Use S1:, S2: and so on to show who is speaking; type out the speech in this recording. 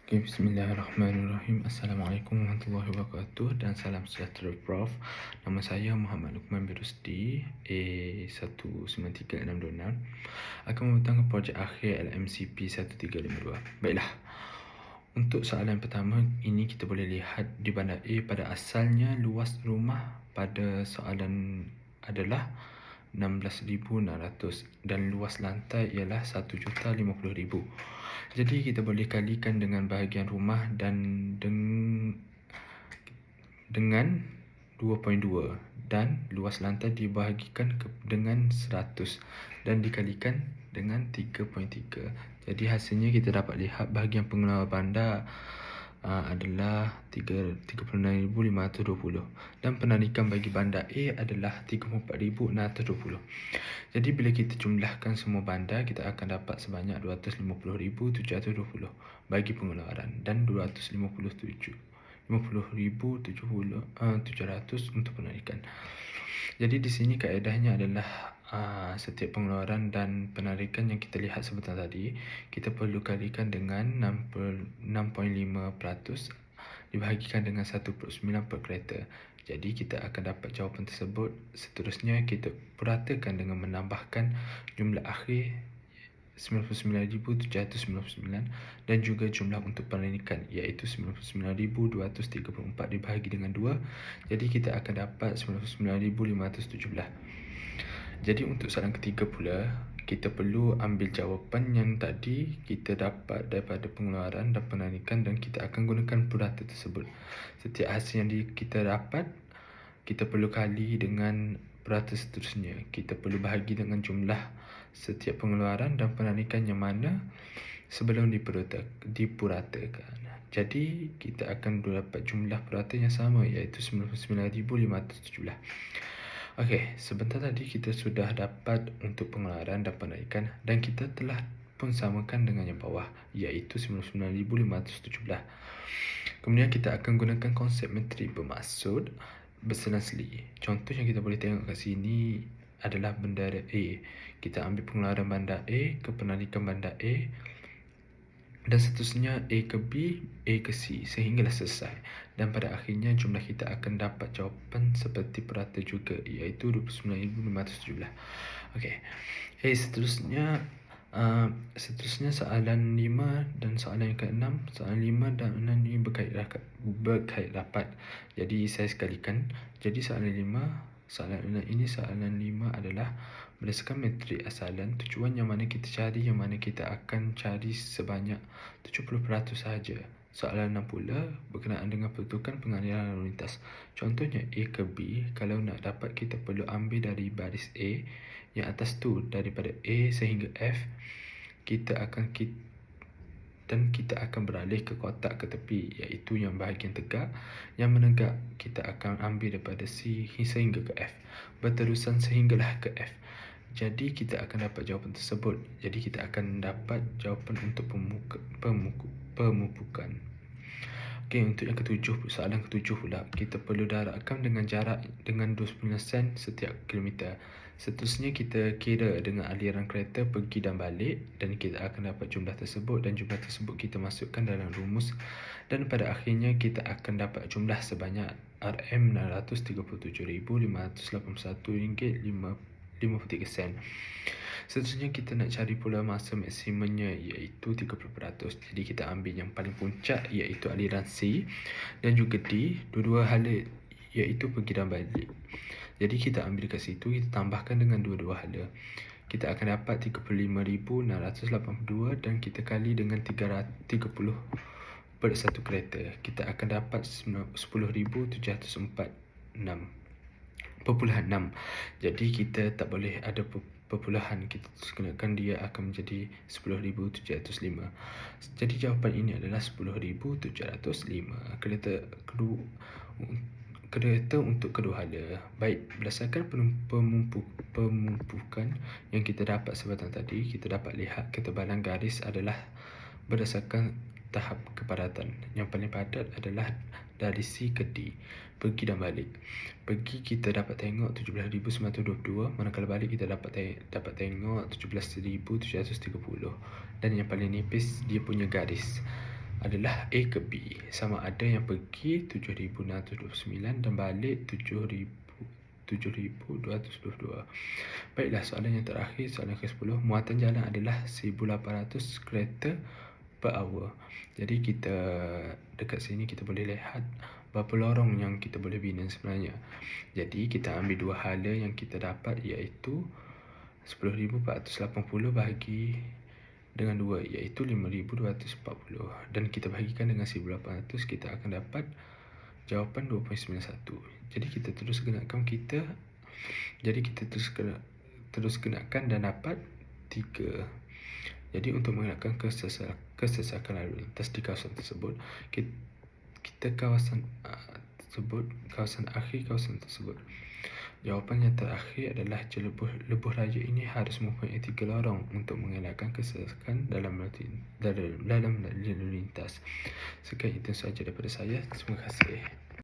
S1: Okay, Bismillahirrahmanirrahim. Assalamualaikum warahmatullahi wabarakatuh dan salam sejahtera Prof. Nama saya Muhammad Lukman Birusdi, A19366, akan membentangkan projek akhir LMCP 1352. Baiklah, untuk soalan pertama, ini kita boleh lihat di bandar A pada asalnya luas rumah pada soalan adalah 16,600 dan luas lantai ialah 1,50,000. Jadi kita boleh kalikan dengan bahagian rumah dan dengan 2.2 dan luas lantai dibahagikan dengan 100 dan dikalikan dengan 3.3. Jadi hasilnya kita dapat lihat bahagian pengeluaran bandar adalah 36,520 dan penarikan bagi bandar A adalah 34,620. Jadi bila kita jumlahkan semua bandar, kita akan dapat sebanyak 250,720 bagi pengeluaran dan 250,700 untuk penarikan. Jadi di sini kaedahnya adalah setiap pengeluaran dan penarikan yang kita lihat sebentar tadi, kita perlu kalikan dengan 6.5% dibahagikan dengan 1/9 per kereta. Jadi kita akan dapat jawapan tersebut. Seterusnya kita peratakan dengan menambahkan jumlah akhir 99,799 dan juga jumlah untuk penarikan iaitu 99,234 dibahagi dengan 2. Jadi kita akan dapat 99,517. Jadi untuk soalan ketiga pula, kita perlu ambil jawapan yang tadi kita dapat daripada pengeluaran dan penarikan dan kita akan gunakan purata tersebut. Setiap hasil yang kita dapat, kita perlu kali dengan purata seterusnya. Kita perlu bahagi dengan jumlah setiap pengeluaran dan penarikan yang mana sebelum dipuratakan. Jadi kita akan dapat jumlah purata yang sama iaitu 99,517. Okey, sebentar tadi kita sudah dapat untuk pengeluaran dan penarikan dan kita telah pun samakan dengan yang bawah iaitu 99,517. Kemudian kita akan gunakan konsep metrik bermaksud berselang-seli. Contoh yang kita boleh tengok kat sini adalah bandar A. Kita ambil pengeluaran bandar A ke penarikan bandar A dan seterusnya A ke B, A ke C sehinggalah selesai. Dan pada akhirnya jumlah kita akan dapat jawapan seperti purata juga iaitu 29,517. Okey. Seterusnya soalan 5 dan soalan yang ke-6. Soalan 5 dan 6 ini berkait rapat. Jadi saya sekalikan. Jadi soalan 5 adalah berdasarkan metrik asalan, tujuan yang mana kita cari, yang mana kita akan cari sebanyak 70% sahaja. Soalan 6 pula berkenaan dengan peruntukan pengaliran lalu lintas. Contohnya A ke B, kalau nak dapat kita perlu ambil dari baris A yang atas tu, daripada A sehingga F, kita akan beralih ke kotak ke tepi iaitu yang bahagian tegak. Yang menegak kita akan ambil daripada C sehingga ke F, berterusan sehinggalah ke F. Jadi kita akan dapat jawapan tersebut. Jadi kita akan dapat jawapan untuk pemupukan. Okey, untuk yang ketujuh, soalan ketujuh pula, kita perlu darabkan dengan jarak dengan 29 sen setiap kilometer. Seterusnya kita kira dengan aliran kereta pergi dan balik dan kita akan dapat jumlah tersebut dan jumlah tersebut kita masukkan dalam rumus dan pada akhirnya kita akan dapat jumlah sebanyak RM637,581.53. Seterusnya kita nak cari pula masa maksimumnya iaitu 30%. Jadi kita ambil yang paling puncak iaitu aliran C dan juga D, dua-dua hala iaitu pergi dan balik. Jadi kita ambil kat situ, kita tambahkan dengan dua-dua hala. Kita akan dapat 35,682 dan kita kali dengan 30 per satu kereta. Kita akan dapat 10,746.6. Jadi kita tak boleh ada perpuluhan, kita gunakan dia akan menjadi 10,705. Jadi jawapan ini adalah 10,705. Kereta untuk kedua hala. Baik, berdasarkan pemumpukan yang kita dapat sebentar tadi, kita dapat lihat ketebalan garis adalah berdasarkan tahap kepadatan. Yang paling padat adalah dari C ke D, pergi dan balik. Pergi kita dapat tengok 17,922, manakala balik kita dapat tengok 17,730. Dan yang paling nipis dia punya garis adalah A ke B. Sama ada yang pergi 7,629 dan balik 7,222. Baiklah, soalan yang terakhir, soalan ke-10. Muatan jalan adalah 1,800 kereta per hour. Jadi kita dekat sini kita boleh lihat berapa lorong yang kita boleh bina sebenarnya. Jadi kita ambil dua hala yang kita dapat, iaitu 10,480 bahagi dengan 2, iaitu 5,240, dan kita bahagikan dengan 1,800, kita akan dapat jawapan 2.91. Jadi kita terus gerakkan dan dapat 3. Jadi untuk mengelakkan kesesakan lalu lintas di kawasan tersebut, kita kawasan akhir kawasan tersebut. Jawapan yang terakhir adalah lebuh raya ini harus mempunyai 3 lorong untuk mengelakkan kesesakan dalam lalu lintas. Sekian itu sahaja daripada saya. Terima kasih.